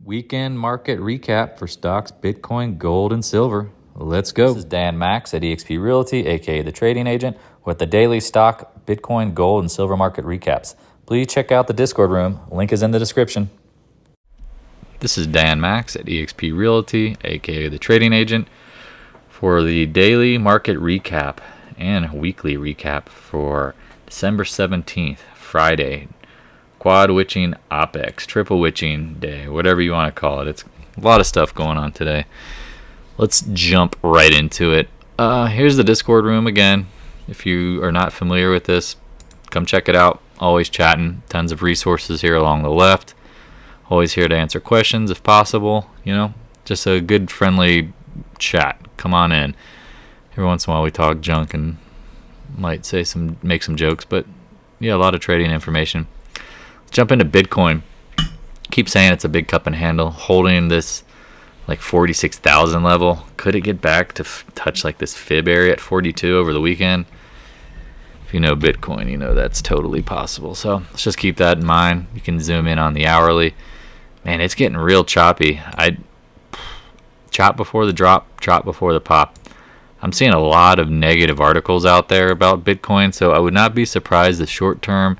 Weekend market recap for stocks, Bitcoin, gold, and silver. Let's go. This is Dan Max at EXP Realty, aka the trading agent, with the daily stock, Bitcoin, gold, and silver market recaps. Please check out the Discord room. Link is in the description. This is Dan Max at EXP Realty, aka the trading agent, for the daily market recap and weekly recap for December 17th, Friday. Quad witching OPEX, triple witching day, whatever you want to call it. It's a lot of stuff going on today. Let's jump right into it. Here's the Discord room again. If you are not familiar with this, come check it out. Always chatting. Tons of resources here along the left. Always here to answer questions if possible. You know, just a good friendly chat. Come on in. Every once in a while we talk junk and might make some jokes, but yeah, a lot of trading information. Jump into Bitcoin. Keep saying it's a big cup and handle, holding this like 46,000 level. Could it get back to touch like this fib area at 42 over the weekend? If you know Bitcoin, you know that's totally possible. So let's just keep that in mind. You can zoom in on the hourly. Man, it's getting real choppy. Chop before the drop, chop before the pop. I'm seeing a lot of negative articles out there about Bitcoin, so I would not be surprised if short term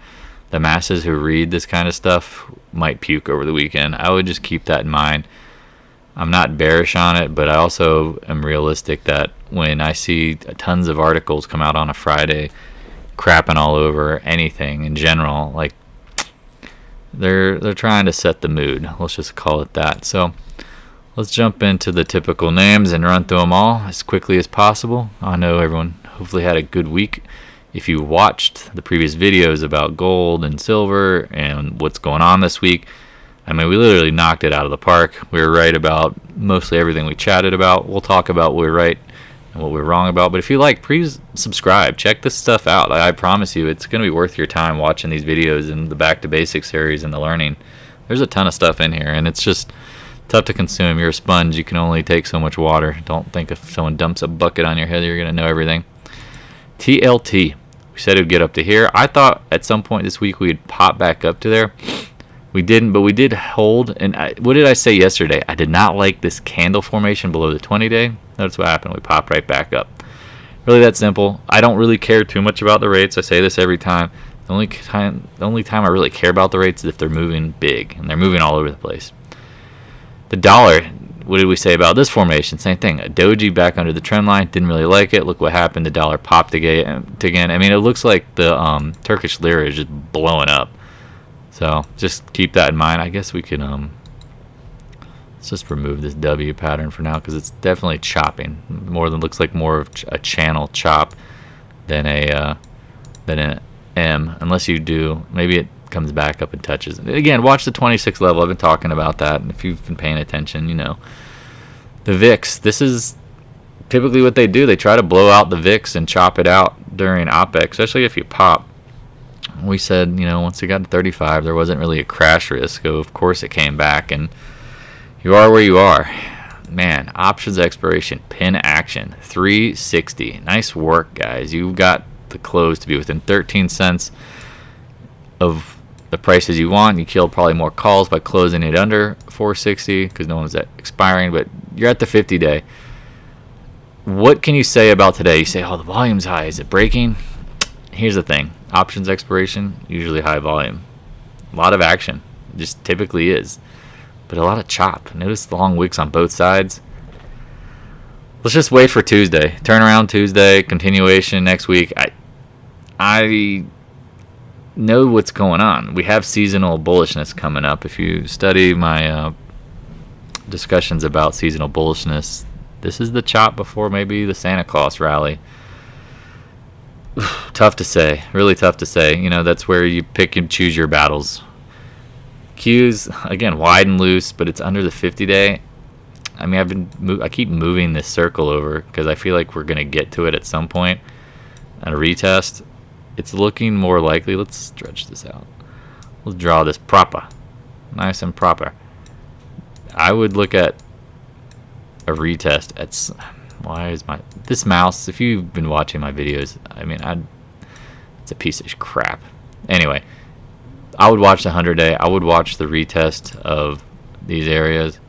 the masses who read this kind of stuff might puke over the weekend. I would just keep that in mind. I'm not bearish on it, but I also am realistic that when I see tons of articles come out on a Friday crapping all over anything in general, like they're trying to set the mood. Let's just call it that. So let's jump into the typical names and run through them all as quickly as possible. I know everyone hopefully had a good week. If you watched the previous videos about gold and silver and what's going on this week, I mean, we literally knocked it out of the park. We were right about mostly everything we chatted about. We'll talk about what we're right and what we're wrong about. But if you like, please subscribe. Check this stuff out. I promise you, it's going to be worth your time watching these videos in the Back to Basics series and the learning. There's a ton of stuff in here, and it's just tough to consume. You're a sponge. You can only take so much water. Don't think if someone dumps a bucket on your head, you're going to know everything. TLT. We said it would get up to here. I thought at some point this week we'd pop back up to there. We didn't, but we did hold. And what did I say yesterday? I did not like this candle formation below the 20-day. Notice what happened. We popped right back up. Really that simple. I don't really care too much about the rates. I say this every time. The only time I really care about the rates is if they're moving big, and they're moving all over the place. The dollar. What did we say about this formation? Same thing. A doji back under the trend line. Didn't really like it. Look what happened. The dollar popped again. I mean, it looks like the Turkish lira is just blowing up. So just keep that in mind. I guess we can let's just remove this W pattern for now because it's definitely chopping. Looks like more of a channel chop than an M. Unless you do, maybe it comes back up and touches. Again, watch the 26 level. I've been talking about that, and if you've been paying attention, you know. The VIX, this is typically what they do. They try to blow out the VIX and chop it out during OPEX, especially if you pop. We said, you know, once it got to 35, there wasn't really a crash risk. So of course it came back, and you are where you are. Man, options expiration, pin action, 360. Nice work, guys. You got the close to be within 13 cents of the prices you want. You killed probably more calls by closing it under 460 because no one's expiring, but you're at the 50-day. What can you say about today? You say, oh, the volume's high. Is it breaking? Here's the thing. Options expiration, usually high volume. A lot of action. It just typically is. But a lot of chop. Notice the long wicks on both sides. Let's just wait for Tuesday. Turnaround Tuesday, continuation next week. I know what's going on. We have seasonal bullishness coming up. If you study my discussions about seasonal bullishness, this is the chop before maybe the Santa Claus rally. Tough to say. Really tough to say. You know, that's where you pick and choose your battles. Qs, again, wide and loose, but it's under the 50-day. I mean, I keep moving this circle over because I feel like we're going to get to it at some point at a retest. It's looking more likely. Let's stretch this out. Let's draw this proper. Nice and proper. I would look at a retest at... Why is this mouse, if you've been watching my videos, I mean, it's a piece of crap. Anyway, I would watch the 100-day. I would watch the retest of these areas,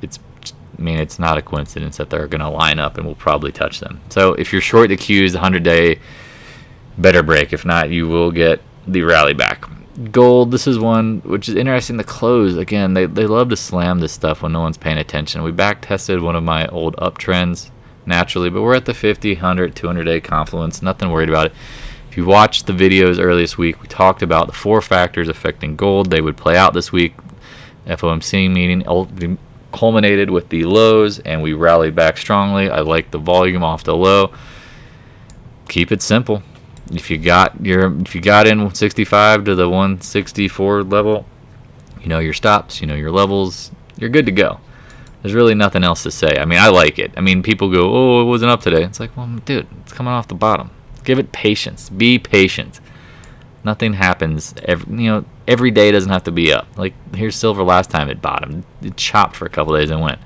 I mean, it's not a coincidence that they're going to line up and we'll probably touch them. So if you're short the Qs, the 100-day better break. If not, you will get the rally back. Gold, this is one which is interesting. The close, again, they love to slam this stuff when no one's paying attention. We back tested one of my old uptrends naturally, but we're at the 50, 100, 200-day confluence. Nothing worried about it. If you watched the videos earlier this week, we talked about the 4 factors affecting gold. They would play out this week. FOMC meeting culminated with the lows, and we rallied back strongly. I like the volume off the low. Keep it simple. If you got in 65 to the 164 level, you know your stops, you know your levels, you're good to go. There's really nothing else to say. I mean, I like it. I mean, people go, oh, it wasn't up today. It's like, well, dude, it's coming off the bottom. Give it patience. Be patient. Nothing happens. Every day doesn't have to be up. Like, here's silver last time it bottomed. It chopped for a couple days and went.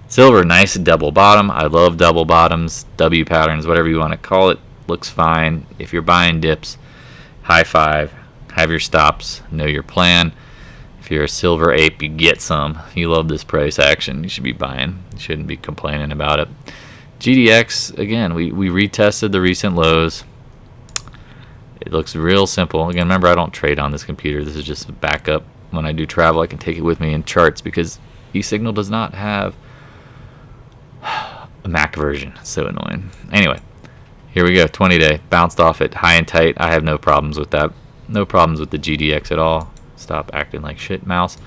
Silver, nice double bottom. I love double bottoms, W patterns, whatever you want to call it. Looks fine. If you're buying dips, high five. Have your stops. Know your plan. If you're a silver ape, you get some. You love this price action. You should be buying. You shouldn't be complaining about it. GDX, again, we retested the recent lows. It looks real simple. Again, remember, I don't trade on this computer. This is just a backup. When I do travel, I can take it with me in charts because eSignal does not have a Mac version. It's so annoying. Anyway, here we go. 20-day. Bounced off it high and tight. I have no problems with that. No problems with the GDX at all. Stop acting like shit, mouse.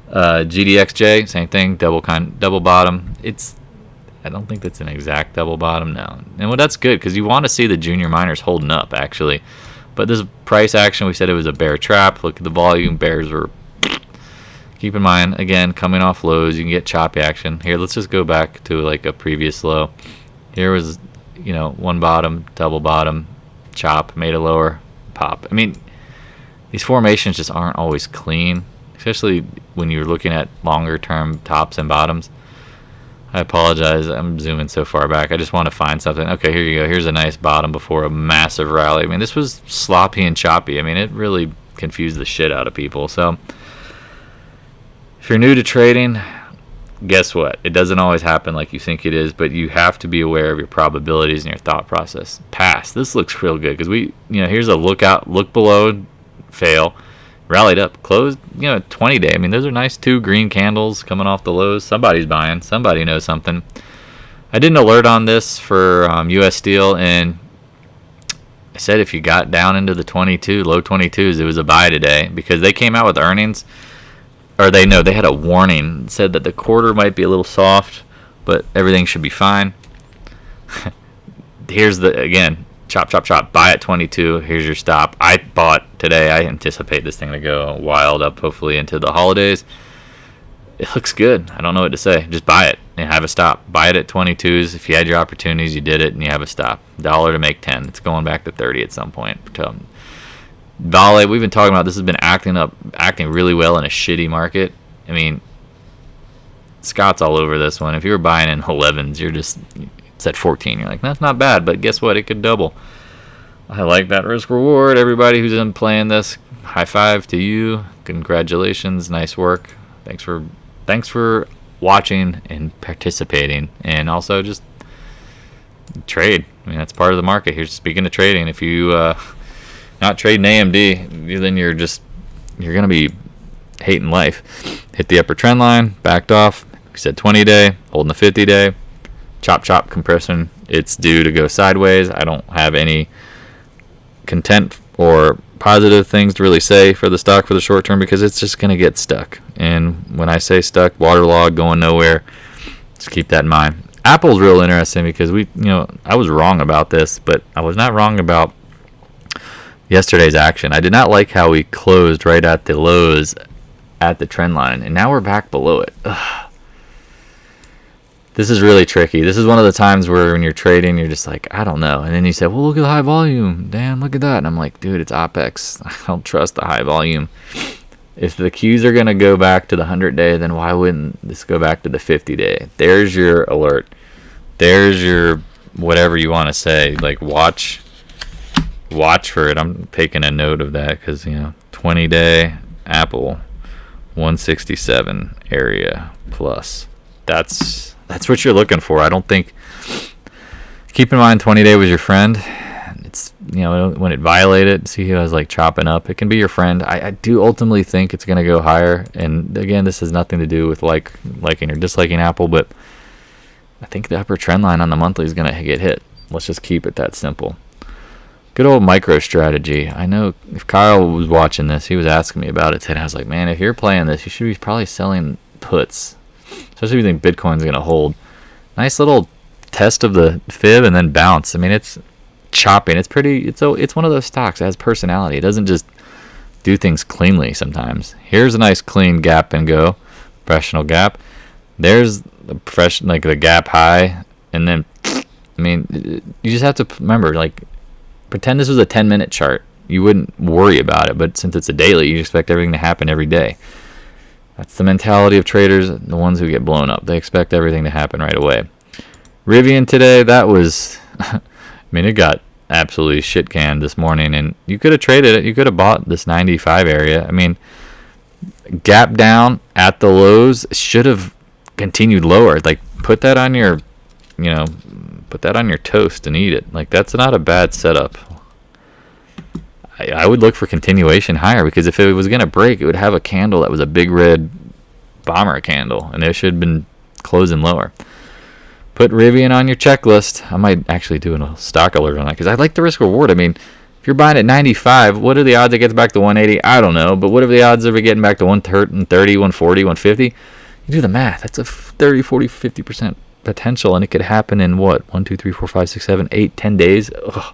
GDXJ, same thing. Double bottom. I don't think that's an exact double bottom now. And well, that's good because you want to see the junior miners holding up, actually. But this price action, we said it was a bear trap. Look at the volume. Bears were... Keep in mind, again, coming off lows, you can get choppy action. Here, let's just go back to like a previous low. Here was, one bottom, double bottom, chop, made a lower, pop. I mean, these formations just aren't always clean, especially when you're looking at longer-term tops and bottoms. I apologize. I'm zooming so far back. I just want to find something. Okay, here you go. Here's a nice bottom before a massive rally. I mean, this was sloppy and choppy. I mean, it really confused the shit out of people. So, if you're new to trading, guess what? It doesn't always happen like you think it is, but you have to be aware of your probabilities and your thought process. PAAS. This looks real good because here's a look below, fail. Rallied up, closed, 20-day. I mean, those are nice 2 green candles coming off the lows. Somebody's buying. Somebody knows something. I did an alert on this for U.S. Steel, and I said if you got down into the low 22s, it was a buy today because they came out with earnings. Or they had a warning. It said that the quarter might be a little soft, but everything should be fine. Here's again, chop, chop, chop. Buy at 22. Here's your stop. I bought today. I anticipate this thing to go wild up, hopefully into the holidays. It looks good. I don't know what to say. Just buy it and have a stop. Buy it at 22s. If you had your opportunities, you did it, and you have a stop. $1 to make 10. It's going back to 30 at some point. VALE, we've been talking about this has been acting really well in a shitty market. I mean, Scott's all over this one. If you were buying in 11s, it's at 14. You're like, that's not bad, but guess what? It could double. I like that risk reward. Everybody who's in playing this, high five to you. Congratulations. Nice work. Thanks for watching and participating, and also just trade. I mean, that's part of the market. Here, speaking of trading, if you not trading AMD, then you're going to be hating life. Hit the upper trend line, backed off. We said 20-day, holding the 50-day. Chop, chop, compression. It's due to go sideways. I don't have any content or positive things to really say for the stock for the short term because it's just going to get stuck. And when I say stuck, waterlogged, going nowhere, just keep that in mind. Apple's real interesting because I was wrong about this, but I was not wrong about yesterday's action. I did not like how we closed right at the lows at the trend line, and now we're back below it. Ugh. This is really tricky. This is one of the times where when you're trading, you're just like, I don't know. And then you say, well, look at the high volume. Damn, look at that. And I'm like, dude, it's OPEX. I don't trust the high volume. If the Qs are going to go back to the 100-day, then why wouldn't this go back to the 50-day? There's your alert. There's your whatever you want to say. Like, watch for it. I'm taking a note of that because 20-day Apple 167 area plus. That's what you're looking for. I don't think. Keep in mind, 20-day was your friend. It's, you know, when it violated, see how I was like chopping up. It can be your friend. I do ultimately think it's going to go higher. And again, this has nothing to do with liking or disliking Apple, but I think the upper trend line on the monthly is going to get hit. Let's just keep it that simple. Good old micro strategy. I know if Kyle was watching this, he was asking me about it today. I was like, man, if you're playing this, you should be probably selling puts, especially if you think Bitcoin's going to hold. Nice little test of the fib and then bounce. I mean, it's chopping. It's pretty. It's one of those stocks that has personality. It doesn't just do things cleanly sometimes. Here's a nice clean gap and go, professional gap. There's the the gap high, and then I mean, you just have to remember, like, pretend this was a 10-minute chart. You wouldn't worry about it, but since it's a daily, you expect everything to happen every day. That's the mentality of traders, the ones who get blown up. They expect everything to happen right away. RIVN today, that was, I mean, it got absolutely shit canned this morning, and you could have traded it. You could have bought this 95 area. I mean, gap down at the lows, should have continued lower. Like, put that on your, put that on your toast and eat it. Like, that's not a bad setup. I would look for continuation higher, because if it was going to break, it would have a candle that was a big red bomber candle, and it should have been closing lower. Put RIVN on your checklist. I might actually do a stock alert on that, because I like the risk reward. I mean, if you're buying at 95, what are the odds it gets back to 180? I don't know, but what are the odds of it getting back to 130, 140, 150? You do the math. That's a 30, 40, 50% potential, and it could happen in what? 1, 2, 3, 4, 5, 6, 7, 8, 10 days? Ugh.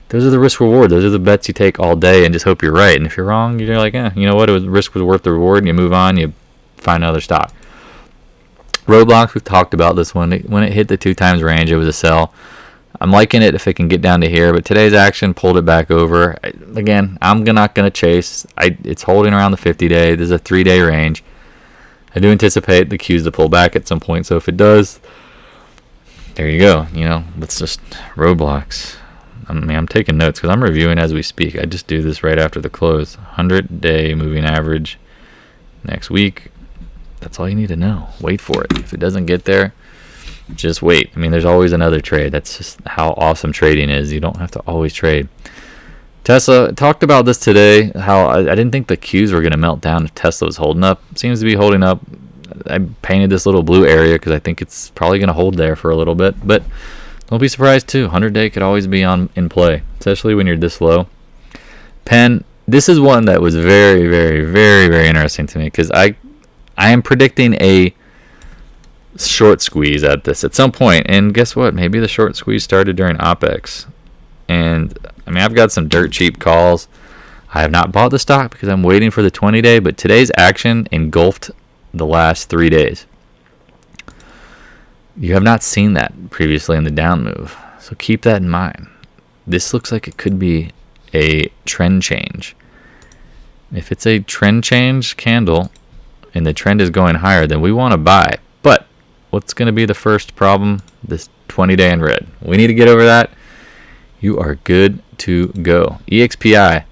Those are the risk reward. Those are the bets you take all day and just hope you're right. And if you're wrong, you're like, you know what? Risk was worth the reward, and you move on, you find another stock. Roblox, we've talked about this one. When it hit the 2 times range, it was a sell. I'm liking it if it can get down to here, but today's action pulled it back over. Again, I'm not going to chase. It's holding around the 50-day. There's a 3-day range. I do anticipate the Qs to pull back at some point, so if it does, there you go. Let's just Roblox. I mean, I'm taking notes because I'm reviewing as we speak. I just do this right after the close. 100-day moving average next week. That's all you need to know. Wait for it. If it doesn't get there, just wait. I mean, there's always another trade. That's just how awesome trading is. You don't have to always trade. Tesla, talked about this today, how I didn't think the Qs were going to melt down if Tesla was holding up. Seems to be holding up. I painted this little blue area because I think it's probably going to hold there for a little bit. But don't be surprised, too. 100-day could always be in play, especially when you're this low. PENN, this is one that was very, very, very, very interesting to me, because I am predicting a short squeeze at this at some point. And guess what? Maybe the short squeeze started during OPEX. And, I mean, I've got some dirt cheap calls. I have not bought the stock because I'm waiting for the 20-day, but today's action engulfed the last 3 days. You have not seen that previously in the down move, so keep that in mind. This looks like it could be a trend change. If it's a trend change candle and the trend is going higher, then we want to buy. But what's going to be the first problem? This 20-day in red. We need to get over that. You are good to go. EXPI.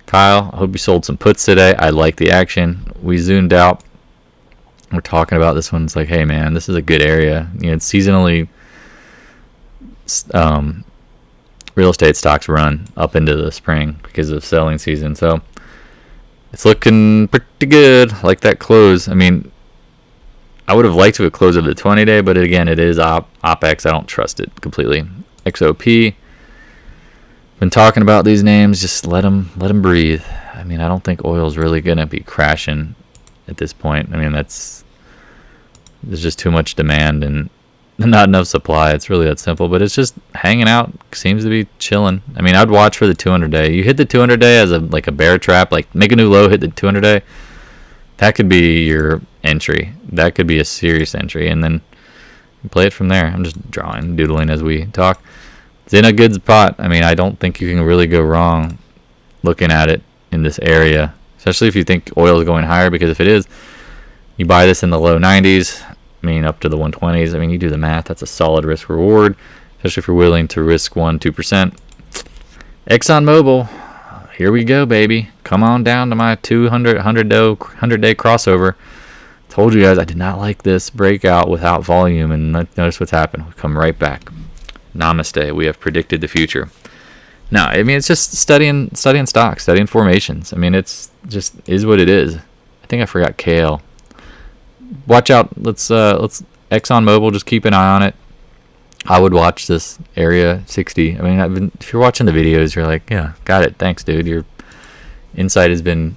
Kyle, I hope you sold some puts today. I like the action. We zoomed out. We're talking about this one. It's like, hey, man, this is a good area. It's seasonally, real estate stocks run up into the spring because of selling season. So it's looking pretty good. Like that close. I mean, I would have liked to have closed at the 20-day, but again, it is OPEX. I don't trust it completely. XOP. Been talking about these names. Just let them breathe. I mean, I don't think oil's really going to be crashing at this point. I mean, there's just too much demand and not enough supply. It's really that simple, but it's just hanging out. Seems to be chilling. I mean, I'd watch for the 200-day. You hit the 200-day as a bear trap, like make a new low, hit the 200-day. That could be your entry. That could be a serious entry, and then you play it from there. I'm just doodling as we talk. It's in a good spot. I mean, I don't think you can really go wrong looking at it in this area, especially if you think oil is going higher, because if it is, you buy this in the low 90s, I mean, up to the 120s. I mean, you do the math. That's a solid risk reward, especially if you're willing to risk 1-2%. ExxonMobil, here we go, baby. Come on down to my 100-day crossover. Told you guys I did not like this breakout without volume, and notice what's happened. We come right back. Namaste. We have predicted the future. No, I mean, it's just studying stocks, studying formations. I mean, it's just is what it is. I think I forgot kale. Watch out. Let's ExxonMobil, just keep an eye on it. I would watch this area 60. I mean, if you're watching the videos, you're like, yeah, got it. Thanks, dude. Your insight has been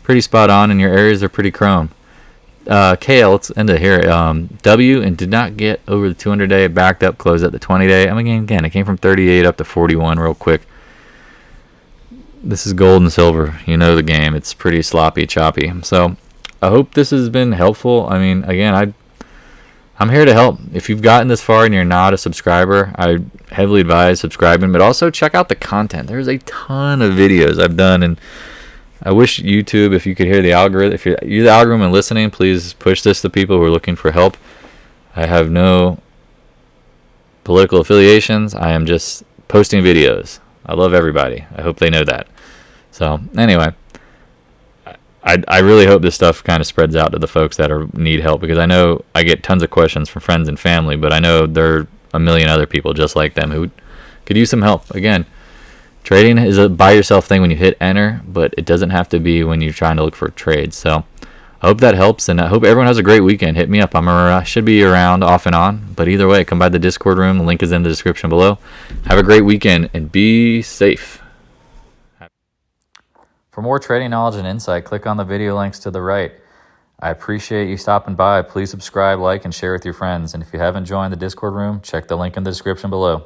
pretty spot on, and your areas are pretty chrome. Kale, let's end it here. W, and did not get over the 200-day, backed up, closed at the 20-day. I mean, again, it came from 38 up to 41 real quick. This is gold and silver. You know the game. It's pretty sloppy, choppy. So I hope this has been helpful. I mean, again, I'm here to help. If you've gotten this far and you're not a subscriber, I heavily advise subscribing, but also check out the content. There's a ton of videos I've done, and I wish YouTube, if you could hear the algorithm, if you're the algorithm and listening, please push this to people who are looking for help. I have no political affiliations. I am just posting videos. I love everybody. I hope they know that. So anyway, I really hope this stuff kind of spreads out to the folks that need help, because I know I get tons of questions from friends and family, but I know there are a million other people just like them who could use some help. Again, trading is a buy yourself thing when you hit enter, but it doesn't have to be when you're trying to look for trades. So I hope that helps, and I hope everyone has a great weekend. Hit me up. I should be around off and on, but either way, come by the Discord room. The link is in the description below. Have a great weekend and be safe. For more trading knowledge and insight, click on the video links to the right. I appreciate you stopping by. Please subscribe, like, and share with your friends. And if you haven't joined the Discord room, check the link in the description below.